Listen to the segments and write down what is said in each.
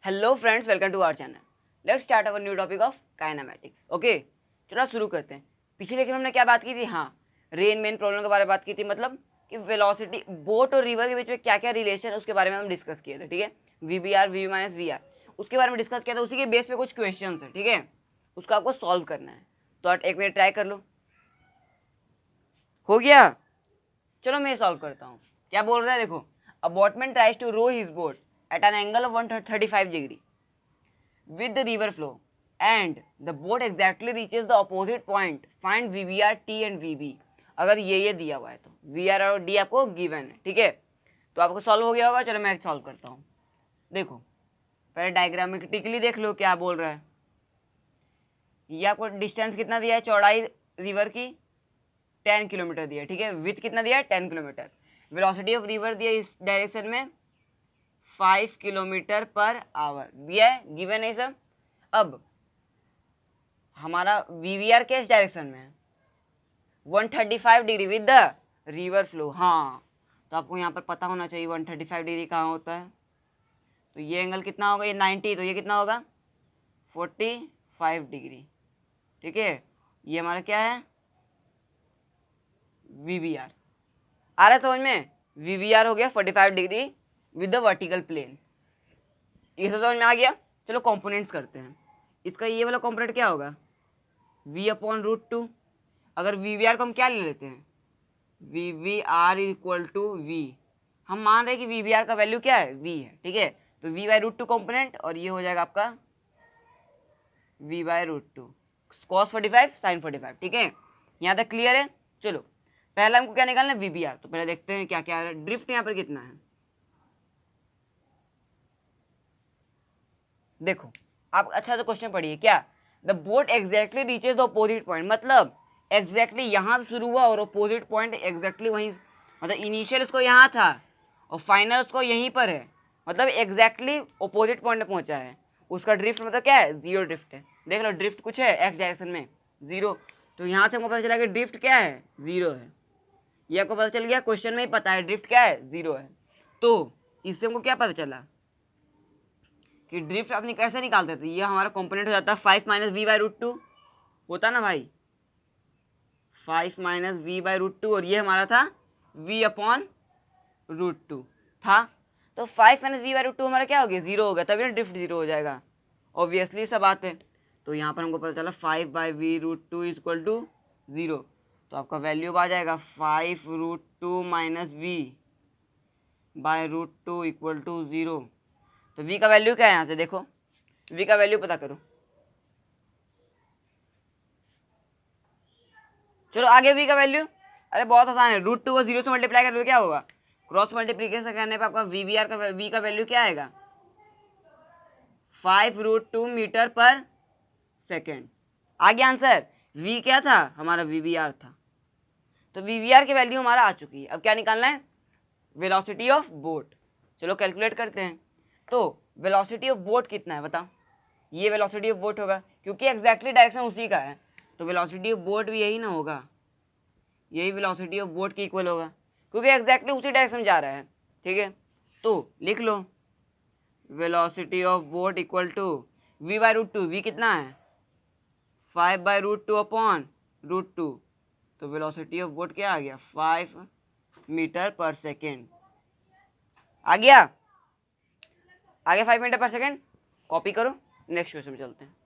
Hello friends, welcome to our channel. Let's start our new topic of kinematics. Okay, चलो शुरू करते हैं। पिछले लेक्चर में हमने क्या बात की थी? हाँ, रेन मेन प्रॉब्लम के बारे में बात की थी, मतलब कि वेलोसिटी बोट और रिवर के बीच में क्या क्या रिलेशन है उसके बारे में हम डिस्कस किए थे। ठीक है, V B R, V minus V R, उसके बारे में डिस्कस किया था। उसी के बेस पे कुछ क्वेश्चन है, ठीक है, उसको आपको सॉल्व करना है। तो एक मिनट ट्राई कर लो। हो गया? चलो मैं सॉल्व करता हूँ। क्या बोल रहा है देखो, a boatman tries to row his boat at an angle of 135 degree with the river flow and the boat exactly reaches the opposite point, find VBR, T and VB। अगर ये दिया हुआ है तो VR और D आपको given है, ठीक है। तो आपको सॉल्व हो गया होगा। चलो मैं सॉल्व करता हूँ। देखो, पहले डायग्रामेटिकली देख लो क्या बोल रहा है। ये आपको डिस्टेंस कितना दिया है, चौड़ाई रिवर की 10 किलोमीटर दिया है, ठीक है। विथ कितना दिया है, 10 किलोमीटर। वेलोसिटी ऑफ रिवर दिया इस डायरेक्शन में 5 किलोमीटर पर आवर दिया है, गिवन है सब। अब हमारा वीवीआर किस डायरेक्शन में है, 135 degree with the river flow. हाँ, तो आपको यहाँ पर पता होना चाहिए 135 डिग्री कहाँ होता है। तो ये एंगल कितना होगा, ये 90, तो ये कितना होगा 45 डिग्री, ठीक है। ये हमारा क्या है, वीवीआर। आ रहा है समझ में? वीवीआर हो गया 45 degree with the vertical plane. ये सब समझ में आ गया। चलो कंपोनेंट्स करते हैं। इसका ये वाला कंपोनेंट क्या होगा, v/√2। अगर वीवीआर को हम क्या ले लेते हैं, वीवीआर इक्वल टू वी। हम मान रहे हैं कि वीवीआर का वैल्यू क्या है, वी है, ठीक है। तो v/√2 कंपोनेंट, और ये हो जाएगा आपका v/√2 cos 45 sin 45, ठीक है। यहाँ तक क्लियर है? चलो पहले हमको क्या निकालना है, वीवीआर। तो पहले देखते हैं क्या क्या है। ड्रिफ्ट यहाँ पर कितना है, देखो आप अच्छा से क्वेश्चन पढ़िए। क्या, the boat exactly reaches the opposite point, मतलब एग्जैक्टली यहाँ से शुरू हुआ और अपोजिट पॉइंट एग्जैक्टली वहीं, मतलब इनिशियल उसको यहाँ था और फाइनल उसको यहीं पर है, मतलब एग्जैक्टली अपोजिट पॉइंट पे पहुँचा है। उसका ड्रिफ्ट मतलब क्या है, जीरो ड्रिफ्ट है। देख लो, ड्रिफ्ट कुछ है एक्स डायरेक्शन में, जीरो। तो यहाँ से हमको पता चला कि ड्रिफ्ट क्या है, जीरो है। ये आपको पता चल गया, क्वेश्चन में ही पता है ड्रिफ्ट क्या है, जीरो है। तो इससे हमको क्या पता चला कि ड्रिफ्ट अपनी कैसे निकालते थे। ये हमारा कंपोनेंट हो जाता है 5 माइनस v/√2, होता ना भाई, 5 माइनस v/√2, और ये हमारा था v/√2 था। तो 5 माइनस v/√2 हमारा क्या हो गया, जीरो हो गया, तभी ना ड्रिफ्ट जीरो हो जाएगा, ऑब्वियसली सब बात है। तो यहाँ पर हमको पता चला 5/v√2 is equal to zero. तो आपका वैल्यू आ जाएगा 5√2 minus v/√2 equal to zero. तो v का वैल्यू क्या है, यहाँ से देखो, v का वैल्यू पता करो। चलो आगे v का वैल्यू, अरे बहुत आसान है, √2 को जीरो से मल्टीप्लाई कर दो, क्या होगा, क्रॉस मल्टीप्लीकेशन करने पे आपका वीवीआर का v का वैल्यू क्या आएगा, 5√2 मीटर पर सेकेंड। आगे आंसर, v क्या था हमारा, वीवीआर था। तो वीवीआर की वैल्यू हमारा आ चुकी है। अब क्या निकालना है, वेलोसिटी ऑफ बोट। चलो कैलकुलेट करते हैं। तो वेलोसिटी ऑफ बोट कितना है बताओ, ये वेलोसिटी ऑफ बोट होगा क्योंकि एग्जैक्टली डायरेक्शन उसी का है। तो वेलोसिटी ऑफ बोट भी यही ना होगा, यही वेलोसिटी ऑफ बोट की इक्वल होगा क्योंकि एग्जैक्टली उसी डायरेक्शन में जा रहा है, ठीक है। तो लिख लो, velocity of boat equal to v/√2। v कितना है, 5/√2 अपॉन √2। तो वेलोसिटी ऑफ बोट क्या आ गया, 5 मीटर पर सेकेंड। आ गया, आगे 5 मीटर पर सेकेंड। कॉपी करो, नेक्स्ट क्वेश्चन में चलते हैं।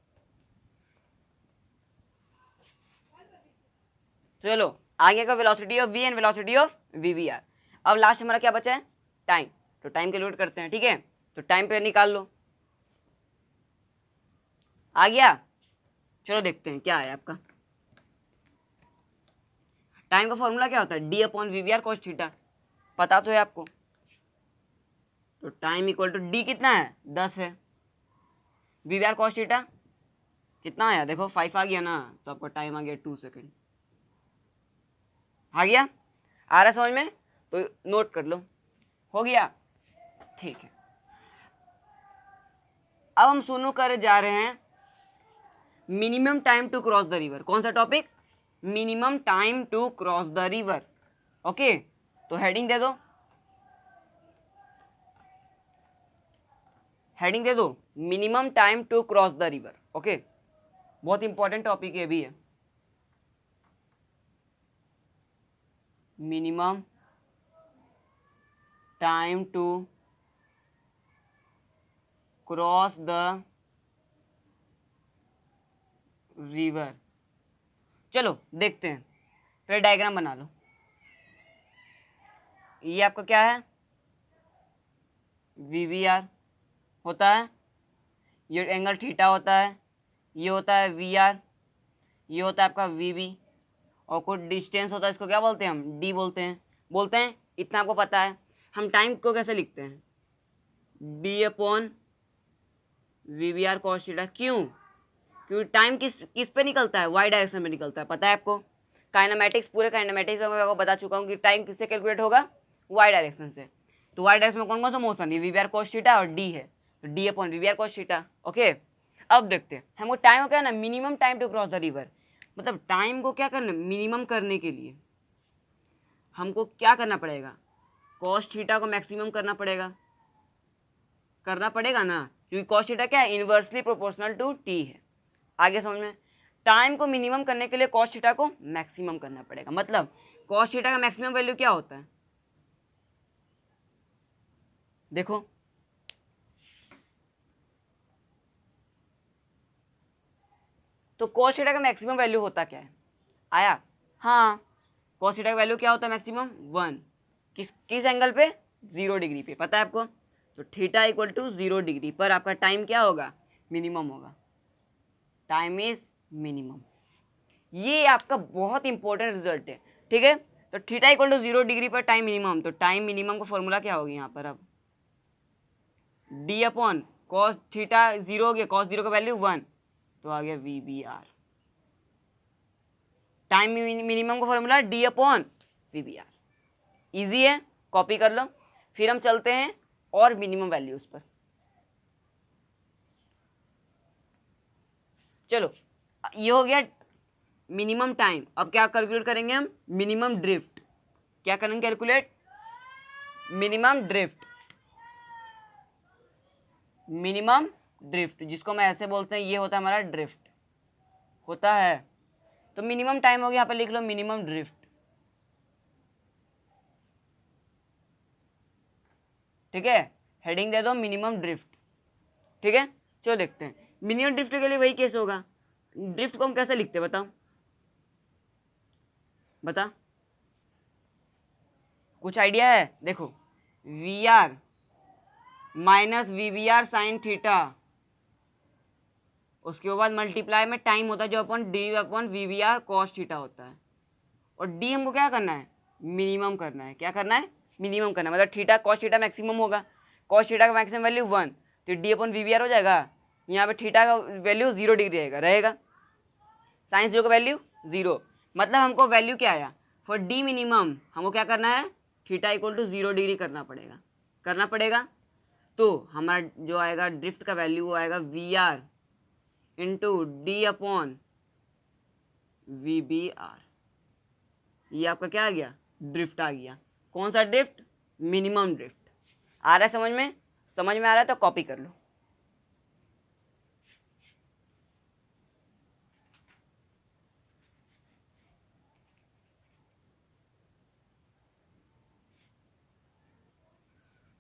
चलो आगे का velocity of v and velocity of VVR. अब लास्ट हमारा क्या बचा है, टाइम। तो टाइम कैलकुलेट करते हैं, ठीक है। तो टाइम पे निकाल लो, आ गया। चलो देखते हैं क्या है आपका। टाइम का फॉर्मूला क्या होता है, d/वीवीआर cos थीटा, पता तो है आपको। तो टाइम इक्वल टू d कितना है, 10 है, वीवीआर cos थीटा कितना आया, देखो 5 आ गया ना, तो आपका टाइम आ गया 2 सेकेंड। आ गया, आ रहा है समझ में? तो नोट कर लो, हो गया, ठीक है। अब हम सुनो कर जा रहे हैं minimum time to cross the river. कौन सा topic, minimum time to cross the river. Okay, तो हेडिंग दे दो, हेडिंग दे दो, minimum time to cross the river. Okay, बहुत इंपॉर्टेंट टॉपिक ये भी है। Minimum time to cross the river. चलो देखते हैं, फिर डायग्राम बना लो। ये आपका क्या है, VVR होता है, ये एंगल थीटा होता है, ये होता है VR, ये होता है आपका VB, और कुछ डिस्टेंस होता है, इसको क्या बोलते हैं हम, D बोलते हैं। इतना आपको पता है। हम टाइम को कैसे लिखते हैं, D/VVR cos थीटा। क्यों? क्योंकि टाइम किस पे निकलता है, वाई डायरेक्शन में निकलता है, पता है आपको। काइनेमैटिक्स, पूरे काइनेमैटिक्स में मैं आपको बता चुका हूँ कि टाइम किससे कैलकुलेट होगा, वाई डायरेक्शन से। तो वाई डायरेक्शन में कौन कौन सा मोशन है, VVR cos थीटा और D है, तो D/VVR cos थीटा। ओके, अब देखते हैं हमको टाइम को क्या है ना, minimum time to cross the river, मतलब टाइम को क्या करना, मिनिमम करने के लिए हमको क्या करना पड़ेगा, cos थीटा को मैक्सिमम करना पड़ेगा ना, क्योंकि cos थीटा क्या है, इनवर्सली प्रोपोर्शनल टू T है। आगे समझ में, टाइम को मिनिमम करने के लिए cos थीटा को मैक्सिमम करना पड़ेगा। मतलब cos थीटा का मैक्सिमम वैल्यू क्या होता है, देखो, तो cos थीटा का मैक्सिमम वैल्यू होता क्या है, आया, हाँ, cos थीटा का वैल्यू क्या होता है मैक्सिमम, 1। किस एंगल पे, 0 डिग्री पे, पता है आपको। तो थीटा इक्वल टू 0 डिग्री पर आपका टाइम क्या होगा, मिनिमम होगा, टाइम इज मिनिमम। ये आपका बहुत इंपॉर्टेंट रिजल्ट है, ठीक है। तो थीटा इक्वल टू 0 डिग्री पर टाइम मिनिमम, तो टाइम मिनिमम का फॉर्मूला क्या होगी यहाँ पर, अब D/cos थीटा 0 हो गया, cos 0 का वैल्यू 1, तो आ गया VBR। टाइम मिनिमम का फॉर्मूला D/VBR। इजी है, कॉपी कर लो। फिर हम चलते हैं और मिनिमम वैल्यूज पर। चलो, ये हो गया मिनिमम टाइम। अब क्या कैलकुलेट करेंगे हम, मिनिमम ड्रिफ्ट। क्या करेंगे कैलकुलेट, मिनिमम ड्रिफ्ट, जिसको मैं ऐसे बोलते हैं, ये होता है हमारा ड्रिफ्ट होता है। तो मिनिमम टाइम हो गया, यहाँ पे लिख लो मिनिमम ड्रिफ्ट, ठीक है, हेडिंग दे दो मिनिमम ड्रिफ्ट, ठीक है। चलो देखते हैं, मिनिमम ड्रिफ्ट के लिए वही केस होगा। ड्रिफ्ट को हम कैसे लिखते हैं, बताओ, बता, कुछ आइडिया है, देखो, VR minus VBR sine theta, उसके बाद मल्टीप्लाई में टाइम होता है जो अपन D/VBR cos थीटा होता है, और D हमको क्या करना है, मिनिमम करना है। क्या करना है, मिनिमम करना है, मतलब थीटा cos थीटा मैक्सिमम होगा, cos थीटा का मैक्सिमम वैल्यू 1, तो D/VBR हो जाएगा। यहाँ पे थीटा का वैल्यू 0 डिग्री रहेगा, साइन 0 का वैल्यू 0, मतलब हमको वैल्यू क्या आया, फॉर D मिनिमम हमको क्या करना है, थीटा इक्वल टू 0 डिग्री करना पड़ेगा। तो हमारा जो आएगा ड्रिफ्ट का वैल्यू, वो आएगा VR इंटू D/VBR। ये आपका क्या आ गया, ड्रिफ्ट आ गया। कौन सा ड्रिफ्ट, मिनिमम ड्रिफ्ट। आ रहा है समझ में, आ रहा है तो कॉपी कर लो।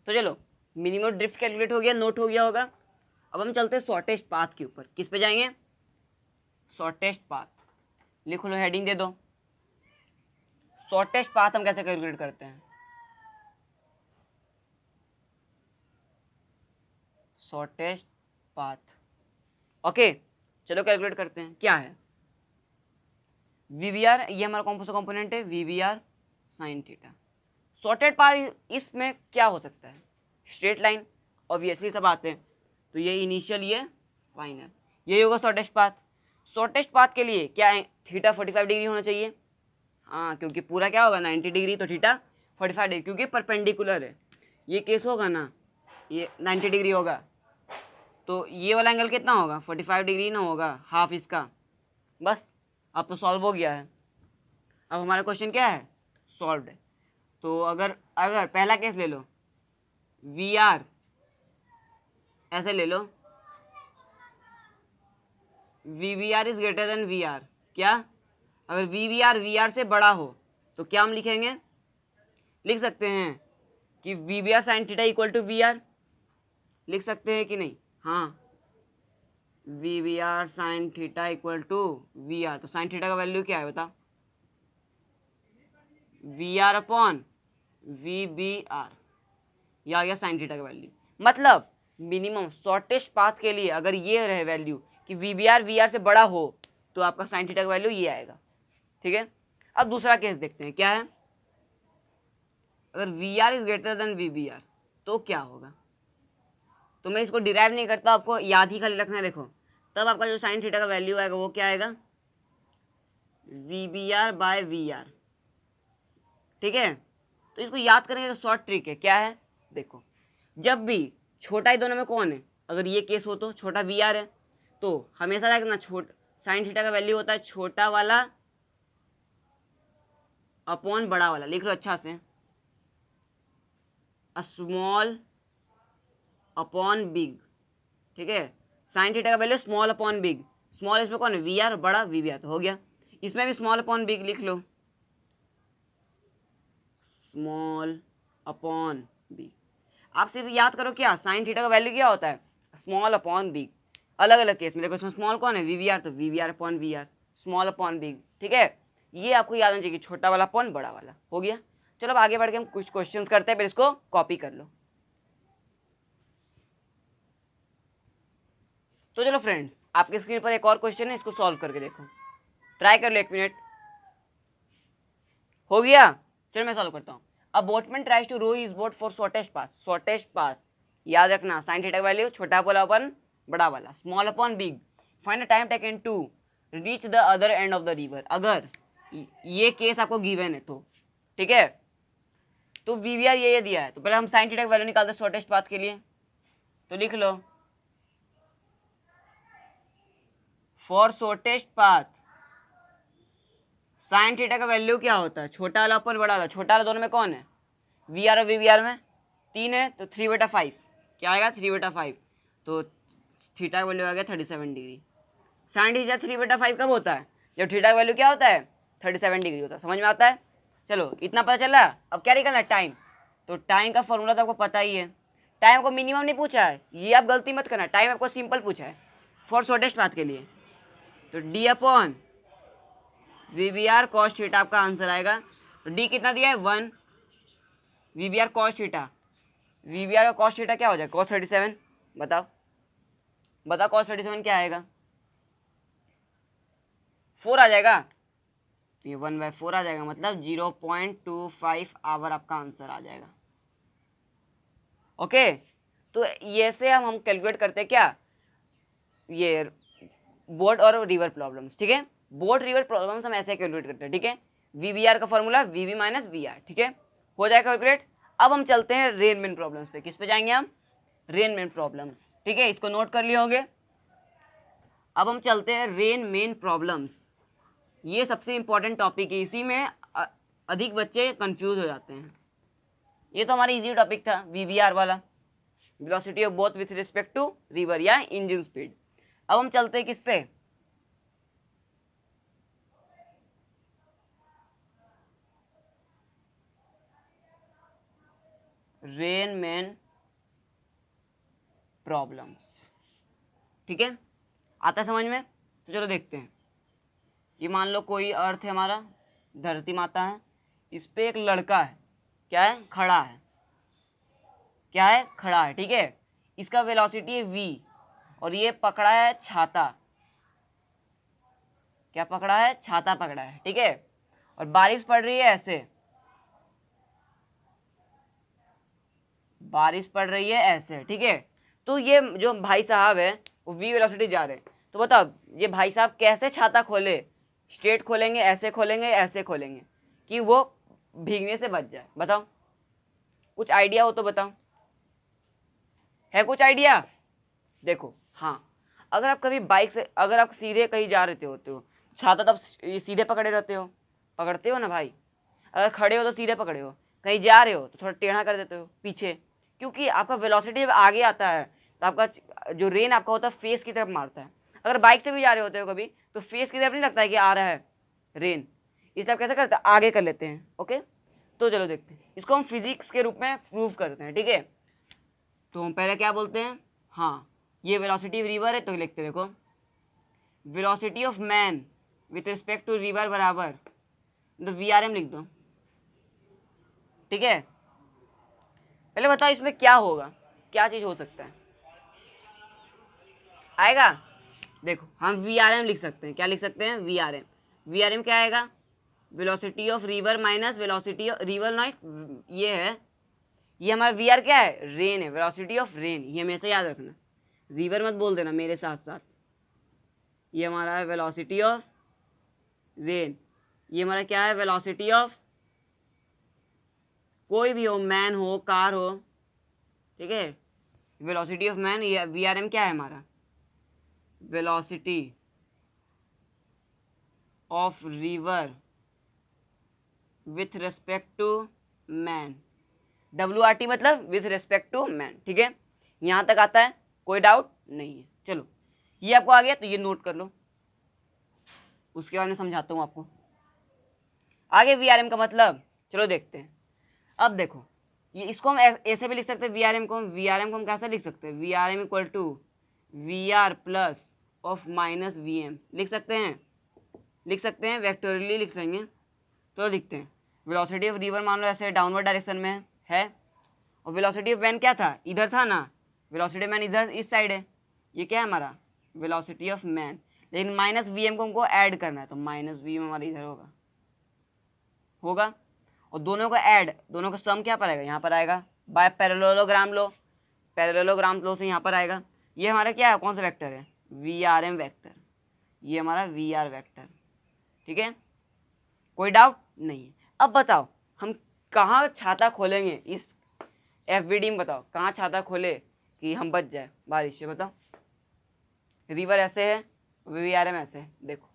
तो चलो, मिनिमम ड्रिफ्ट कैलकुलेट हो गया, नोट हो गया होगा। अब हम चलते हैं शॉर्टेस्ट पाथ के ऊपर। किस पे जाएंगे, शॉर्टेस्ट पाथ, लिख लो, हेडिंग दे दो, शॉर्टेस्ट पाथ हम कैसे कैलकुलेट करते हैं, शॉर्टेस्ट पाथ। ओके, चलो कैलकुलेट करते हैं, क्या है VBR, ये हमारा कौन सा कंपोनेंट है, VBR sine theta. Shorted path इसमें क्या हो सकता है, स्ट्रेट लाइन, ऑब्वियसली सब आते हैं, तो ये इनिशियल, ये फाइनल, यही होगा शॉर्टेस्ट पाथ। शॉर्टेस्ट पाथ के लिए क्या है, थीटा 45 डिग्री होना चाहिए, हाँ, क्योंकि पूरा क्या होगा 90 डिग्री, तो थीटा 45 डिग्री, क्योंकि परपेंडिकुलर है, ये केस होगा ना, ये 90 डिग्री होगा, तो ये वाला एंगल कितना होगा, 45 डिग्री ना होगा, हाफ इसका। बस, अब तो सॉल्व हो गया है। अब हमारा क्वेश्चन क्या है, सॉल्व है। तो अगर पहला केस ले लो, VR ऐसे ले लो, VBR is greater than VR। क्या? अगर VBR VR से बड़ा हो तो क्या हम लिखेंगे? लिख सकते हैं कि VBR sine theta equal to VR, लिख सकते हैं कि नहीं? हाँ, VBR sine theta equal to VR। तो साइन थीटा का वैल्यू क्या है बता? VR अपॉन VBR, ये आ गया साइन थीटा का वैल्यू। मतलब मिनिमम शॉर्टेस्ट पाथ के लिए अगर ये रहे वैल्यू कि VBR VR से बड़ा हो तो आपका साइन थीटा का वैल्यू ये आएगा। ठीक है, अब दूसरा केस देखते हैं क्या है। अगर VR is greater than VBR तो क्या होगा? तो मैं इसको डिराइव नहीं करता, आपको याद ही खाली रखना है। देखो, तब आपका जो साइन थीटा का वैल्यू आएगा वो क्या आएगा? VBR by VR। ठीक है, तो इसको याद करने का शॉर्ट ट्रिक है, क्या है? देखो, जब भी छोटा ही दोनों में कौन है, अगर ये केस हो तो छोटा VR है, तो हमेशा रखना साइन थीटा का वैल्यू होता है छोटा वाला अपॉन बड़ा वाला। लिख लो अच्छा से, स्मॉल अपॉन बिग। ठीक है, साइन थीटा का value small upon big. Small इसमें कौन है? VR, बड़ा VBR। तो हो गया, इसमें भी स्मॉल अपॉन बिग लिख लो, स्मॉल अपॉन बिग। आप सिर्फ याद करो क्या साइन थीटा का वैल्यू क्या होता है? Small upon big. अलग अलग केस में देखो, इसमें स्मॉल कौन है? VBR, तो VBR upon VR, small upon big. ठीक है, ये आपको याद आना चाहिए, छोटा वाला अपॉन बड़ा वाला। हो गया, चलो अब आगे बढ़ के हम कुछ क्वेश्चंस करते हैं, फिर इसको कॉपी कर लो। तो चलो फ्रेंड्स, आपके स्क्रीन पर एक और क्वेश्चन है, इसको सॉल्व करके देखो, ट्राई कर लो 1 मिनट। हो गया, चलो मैं सॉल्व करता हूँ। A boatman tries to row his boat for shortest path. Shortest path याद रखना, साइन थीटा का वैल्यू छोटा वाला अपन बड़ा वाला, small upon big. Find the time taken to reach the other end of the river. अगर ये केस आपको गिवन है तो ठीक है, तो VBR ये दिया है, तो पहले हम साइन थीटा का वैल्यू निकालते हैं शॉर्टेस्ट पाथ के लिए। तो लिख लो, for shortest path sine theta का वैल्यू क्या होता है? छोटा वाला अपन बड़ा वाला। छोटा वाला दोनों में कौन है? VR और VBR में 3 है, तो 3/5 क्या आएगा? 3/5। तो थीटा का वैल्यू आ गया 37 डिग्री। साइन थीटा 3/5 कब होता है? जब थीटा का वैल्यू क्या होता है? 37 डिग्री होता है। समझ में आता है? चलो इतना पता चला, अब क्या निकालना है? टाइम। तो टाइम का फॉर्मूला तो आपको पता ही है। टाइम को मिनिमम नहीं पूछा है, ये आप गलती मत करना। टाइम आपको सिंपल पूछा है फॉर शॉर्टेस्ट पाथ के लिए, तो D upon VBR cos theta आपका आंसर आएगा। तो D कितना दिया है? 1। VBR कॉस थीटा, VBR का कॉस थीटा क्या हो जाएगा? कॉस 37। बताओ बताओ, कॉस 37 क्या आएगा? 4 आ जाएगा। तो ये 1/4 आ जाएगा, मतलब 0.25 आवर आपका आंसर आ जाएगा। ओके, तो ये से हम कैलकुलेट करते हैं क्या? ये बोट और रिवर प्रॉब्लम्स। ठीक है, बोट रिवर प्रॉब्लम्स हम ऐसे कैलकुलेट करते हैं। ठीक है, VBR का फॉर्मूला VB माइनस VR। ठीक है, हो जाएगा कैलकुलेट। अब हम चलते हैं रेन मेन प्रॉब्लम्स पे। किस पे जाएंगे हम? Rain main problems. ठीक है, इसको नोट कर लिए होंगे। अब हम चलते हैं रेन मेन प्रॉब्लम्स। ये सबसे इंपॉर्टेंट टॉपिक है, इसी में अधिक बच्चे कंफ्यूज हो जाते हैं। ये तो हमारा इजी टॉपिक था, VBR वाला, velocity of boat with respect to river या इंजन स्पीड। अब हम चलते हैं किस पे? Rain man problems. ठीक है, आता है समझ में? तो चलो देखते हैं। ये मान लो कोई अर्थ है हमारा, धरती माता है, इस पे एक लड़का है, क्या है? खड़ा है। क्या है? खड़ा है। ठीक है, इसका वेलोसिटी है v, और ये पकड़ा है छाता। क्या पकड़ा है? छाता पकड़ा है। ठीक है, और बारिश पड़ रही है ऐसे, बारिश पड़ रही है ऐसे। ठीक है, तो ये जो भाई साहब है वो v वेलोसिटी जा रहे हैं। तो बताओ ये भाई साहब कैसे छाता खोले? स्ट्रेट खोलेंगे, ऐसे खोलेंगे, ऐसे खोलेंगे कि वो भीगने से बच जाए? बताओ, कुछ आइडिया हो तो बताओ, है कुछ आइडिया? देखो, हाँ, अगर आप कभी बाइक से, अगर आप सीधे कहीं जा रहे होते हो, छाता तब सीधे पकड़े रहते हो, पकड़ते हो ना भाई। अगर खड़े हो तो सीधे पकड़े हो, कहीं जा रहे हो तो थोड़ा टेढ़ा कर देते हो पीछे, क्योंकि आपका वेलोसिटी जब आगे आता है तो आपका जो रेन आपका होता है फेस की तरफ मारता है। अगर बाइक से भी जा रहे होते हो कभी तो फेस की तरफ नहीं लगता है कि आ रहा है रेन, इसलिए आप कैसे करते हैं, आगे कर लेते हैं। ओके, तो चलो देखते हैं, इसको हम फिजिक्स के रूप में प्रूव करते हैं। ठीक है, तो हम पहले क्या बोलते हैं, हाँ ये वेलोसिटी रिवर है, तो लिखते हैं देखो, velocity of man with respect to river बराबर, तो VRM लिख दो। ठीक है, पहले बताओ इसमें क्या होगा, क्या चीज़ हो सकता है आएगा। देखो हम VRM लिख सकते हैं, क्या लिख सकते हैं, VRM क्या आएगा, velocity of river minus velocity of river not, ये है, ये हमारा VR क्या है, रेन है, वेलोसिटी ऑफ रेन, ये हमेशा याद रखना, रिवर मत बोल देना मेरे साथ साथ। ये हमारा है वेलोसिटी ऑफ रेन, ये हमारा क्या है, वेलोसिटी ऑफ कोई भी हो, मैन हो, कार हो। ठीक है, वेलोसिटी ऑफ मैन, ये VRM क्या है हमारा, velocity of river with respect to man, WRT मतलब विथ रेस्पेक्ट टू मैन। ठीक है, यहाँ तक आता है, कोई डाउट नहीं है। चलो ये आपको आ गया, तो ये नोट कर लो, उसके बाद में समझाता हूँ आपको आगे VRM का मतलब। चलो देखते हैं, अब देखो ये इसको हम ऐसे भी लिख सकते हैं, VRM को हम कैसे लिख सकते हैं, VRM equal to VR plus of minus VM लिख सकते हैं, वेक्टोरियली लिख लेंगे। तो लिखते हैं, वेलोसिटी ऑफ रिवर मान लो ऐसे डाउनवर्ड डायरेक्शन में है, और वेलोसिटी ऑफ मैन क्या था, इधर था ना, वेलोसिटी ऑफ मैन इधर इस साइड है, ये क्या है हमारा, वेलोसिटी ऑफ मैन, लेकिन माइनस VM को हमको ऐड करना है, तो माइनस VM हमारा इधर होगा, और दोनों का ऐड, दोनों का सम क्या पर आएगा, यहाँ पर आएगा, बाय पैरेललोग्राम लो से यहाँ पर आएगा। ये हमारा क्या है, कौन सा वेक्टर है, VRM वेक्टर, ये हमारा VR वेक्टर। ठीक है, कोई डाउट नहीं है। अब बताओ हम कहाँ छाता खोलेंगे, इस FVD में बताओ कहाँ छाता खोले कि हम बच जाए बारिश से, बताओ। रिवर ऐसे है, VRM ऐसे है, देखो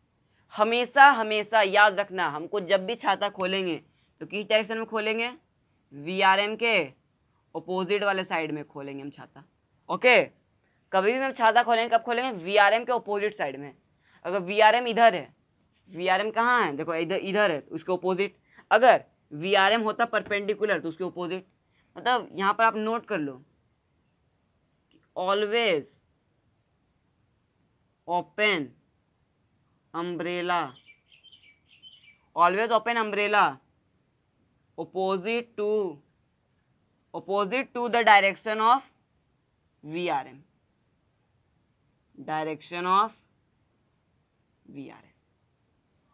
हमेशा याद रखना, हमको जब भी छाता खोलेंगे तो किस डायरेक्शन में खोलेंगे, VRM के अपोजिट वाले साइड में खोलेंगे हम छाता। ओके, कभी भी हम छाता खोलेंगे, कब खोलेंगे, VRM के अपोजिट साइड में। अगर VRM इधर है, VRM कहाँ है, देखो इधर है, उसके अपोजिट। अगर VRM होता परपेंडिकुलर तो उसके अपोजिट, मतलब यहाँ पर आप नोट कर लो, always open umbrella, always open umbrella opposite to the direction of VRM, direction of VRM,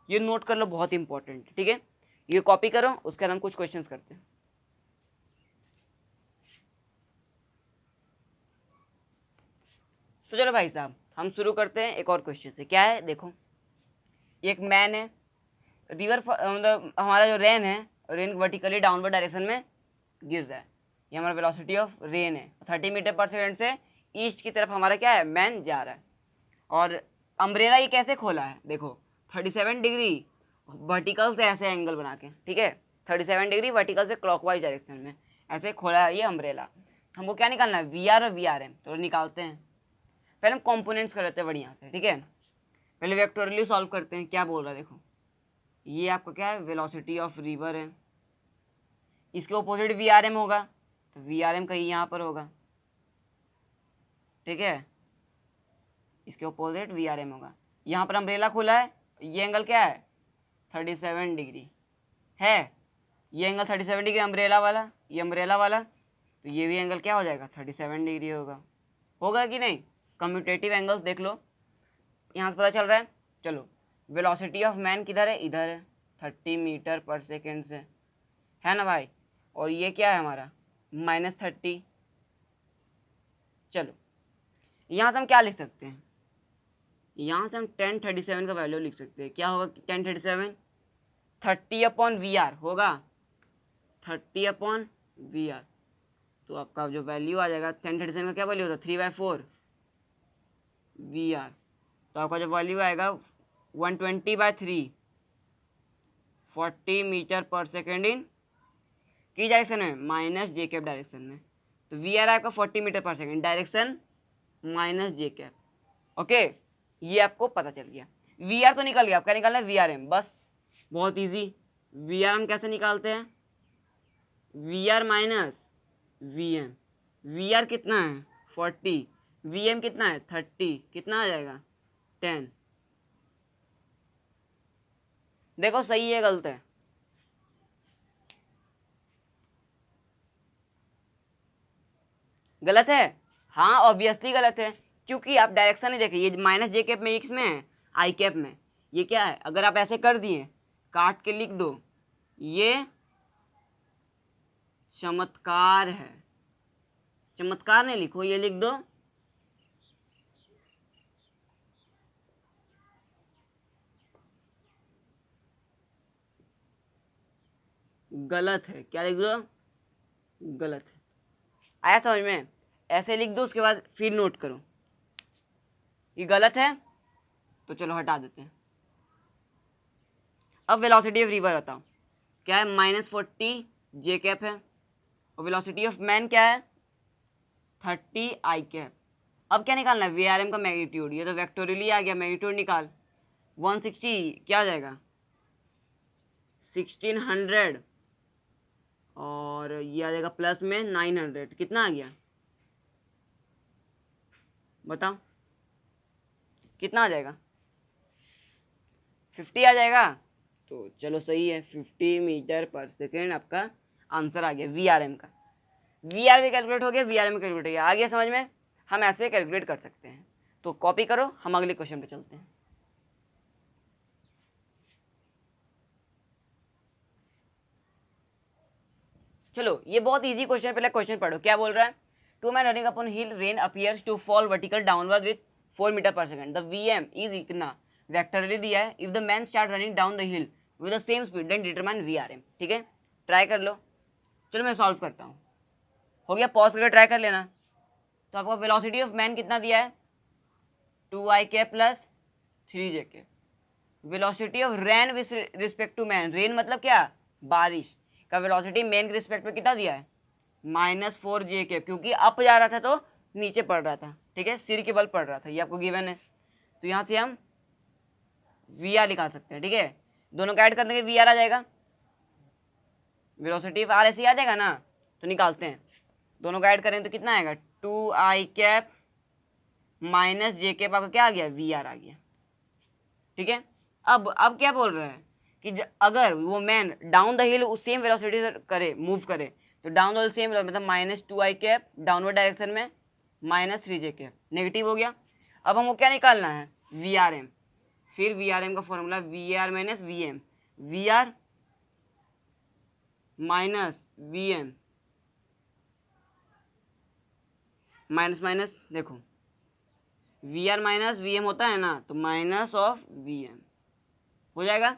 ये नोट कर लो, बहुत इंपॉर्टेंट। ठीक है, ये कॉपी करो, उसके बाद हम कुछ क्वेश्चंस करते हैं। तो चलो भाई साहब हम शुरू करते हैं एक और क्वेश्चन से। क्या है, देखो एक मैन है, रिवर मतलब हमारा जो रेन वर्टिकली डाउनवर्ड डायरेक्शन में गिर रहा है, ये हमारा वेलोसिटी ऑफ रेन है, 30 मीटर पर सेकेंड से ईस्ट की तरफ हमारा क्या है, मैन जा रहा है। और अम्ब्रेला ये कैसे खोला है, देखो 37 डिग्री वर्टिकल से ऐसे एंगल बना के, ठीक है 37 डिग्री वर्टिकल से क्लॉकवाइज डायरेक्शन में ऐसे खोला है ये अम्ब्रेला। हमको क्या निकालना है, VR और VRM, तो निकालते हैं। पहले हम कॉम्पोनेंट्स कर लेते हैं बढ़िया से, ठीक है। पहले वेक्टोरियली सॉल्व करते हैं, क्या बोल रहा है देखो, ये आपका क्या है, वेलोसिटी ऑफ रिवर है, इसके ऑपोजिट VRM होगा, तो VRM कहीं यहाँ पर होगा, ठीक है, इसके ऑपोजिट VRM होगा। यहाँ पर अम्ब्रेला खुला है, ये एंगल क्या है 37 डिग्री है, ये एंगल 37 डिग्री अम्ब्रेला वाला, ये अम्ब्रेला वाला, तो ये भी एंगल क्या हो जाएगा 37 डिग्री होगा कि नहीं। कम्यूटेटिव एंगल्स देख लो, यहाँ से पता चल रहा है। चलो वेलोसिटी ऑफ मैन किधर है, इधर है 30 मीटर पर सेकेंड से, है ना भाई, और ये क्या है हमारा -30। चलो यहाँ से हम क्या लिख सकते हैं, यहाँ से हम 1037 का वैल्यू लिख सकते हैं। क्या होगा 1037, 30/VR होगा, 30/VR, तो आपका जो वैल्यू आ जाएगा 1037 का क्या वैल्यू होता है 3/4 VR, तो आपका जो वैल्यू आएगा 120/3, 40 मीटर पर सेकेंड इन की डायरेक्शन में, -J डायरेक्शन में। तो VR आपका 40 मीटर पर सेकेंड, डायरेक्शन माइनस जे कैप। ओके, ये आपको पता चल गया। वी आर तो निकल गया, अब क्या निकालना है, वी आर एम। बस बहुत इजी। वी आर एम कैसे निकालते हैं, V R minus V M. V R कितना है 40, वी एम कितना है 30, कितना आ जाएगा 10। देखो सही है गलत है, गलत है। हाँ ऑब्वियसली गलत है, क्योंकि आप डायरेक्शन नहीं देखे, ये माइनस जे कैप में एक्स में है, आई कैप में। ये क्या है, अगर आप ऐसे कर दिए, काट के लिख दो, ये चमत्कार है। चमत्कार नहीं लिखो, ये लिख दो गलत है। क्या लिख दो, गलत है। आया समझ में, ऐसे लिख दो, उसके बाद फिर नोट करो। ये गलत है तो चलो हटा देते हैं। अब वेलोसिटी ऑफ रिवर बताओ क्या है, -40 जे कैप है, और वेलोसिटी ऑफ मैन क्या है 30 आई कैप। अब क्या निकालना है, वी आर एम का मैग्नीट्यूड। ये तो वेक्टोरियली आ गया, मैग्नीट्यूड निकाल। 160 क्या आ जाएगा 1600, और ये आ जाएगा प्लस में 900, कितना आ गया बताओ, कितना आ जाएगा 50 आ जाएगा। तो चलो सही है, 50 मीटर पर सेकेंड आपका आंसर आ गया वी आर एम का। वी आर भी कैलकुलेट हो गया, वी आर एम कैलकुलेट हो गया। आ गया समझ में, हम ऐसे कैलकुलेट कर सकते हैं। तो कॉपी करो, हम अगले क्वेश्चन पे चलते हैं। चलो ये बहुत इजी क्वेश्चन, पहले क्वेश्चन पढ़ो क्या बोल रहा है। To man running upon hill, rain appears to fall vertical downward with 4 metre per second. The VM is इतना वेक्टरली दिया है। If the man start running down the hill with the same speed then determine VRM. ठीक है, try कर लो। चलो मैं solve करता हूँ। हो गया, पॉज करके ट्राई कर लेना। तो आपको वेलोसिटी ऑफ मैन कितना दिया है 2i के प्लस 3j के। Velocity of rain with respect to man, rain मतलब क्या, बारिश का वेलोसिटी मैन के रिस्पेक्ट में कितना दिया है -4j के, क्योंकि अप जा रहा था तो नीचे पड़ रहा था। ठीक है, सिर के बल पड़ रहा था, ये आपको गिवन है। तो यहाँ से हम वी आर निकाल सकते हैं। ठीक है, दोनों का ऐड करने के वी आर आ जाएगा, वेलोसिटी ऑफ आर ऐसे आ जाएगा ना, तो निकालते हैं। दोनों का ऐड करें तो कितना आएगा 2i कैप माइनस जे कैप, आपका क्या आ गया वी आर आ गया। ठीक है, अब क्या बोल रहा है कि अगर वो मैन डाउन द हिल उस सेम वेलोसिटी से करे, मूव करे, तो डाउन द हिल सेम मतलब -2i कैप डाउनवर्ड डायरेक्शन में -3j कैप, नेगेटिव हो गया। अब हमको क्या निकालना है वी आर एम। फिर वी आर एम का formula V R minus V M, V R minus V M, minus minus देखो V R minus V M होता है ना, तो माइनस ऑफ वी एम हो जाएगा।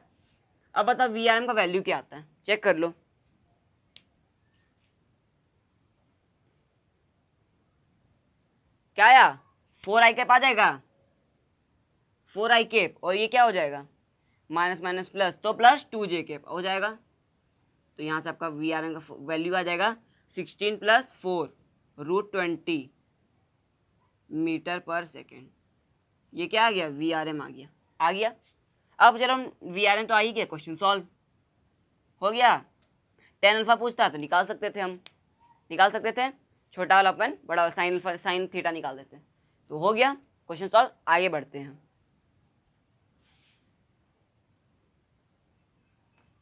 अब बताओ वी आर एम का वैल्यू क्या आता है, चेक कर लो। क्या आया 4i कैप आ जाएगा, 4i कैप, और ये क्या हो जाएगा माइनस माइनस प्लस, तो प्लस 2j कैप हो जाएगा। तो यहाँ से आपका वी आर एम का वैल्यू आ जाएगा 16 + 4 √20 मीटर पर सेकेंड। ये क्या आ गया वी आर एम आ गया। अब चलो हम वी आर एम तो आ ही गया, क्वेश्चन सॉल्व हो गया। टेन अल्फा पूछता तो निकाल सकते थे, हम निकाल सकते थे, छोटा वाला अपन बड़ा साइन अल्फा साइन थीटा निकाल देते। तो हो गया क्वेश्चन सॉल्व, आगे बढ़ते हैं।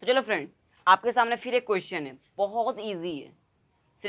तो चलो फ्रेंड, आपके सामने फिर एक क्वेश्चन है, बहुत ईजी है।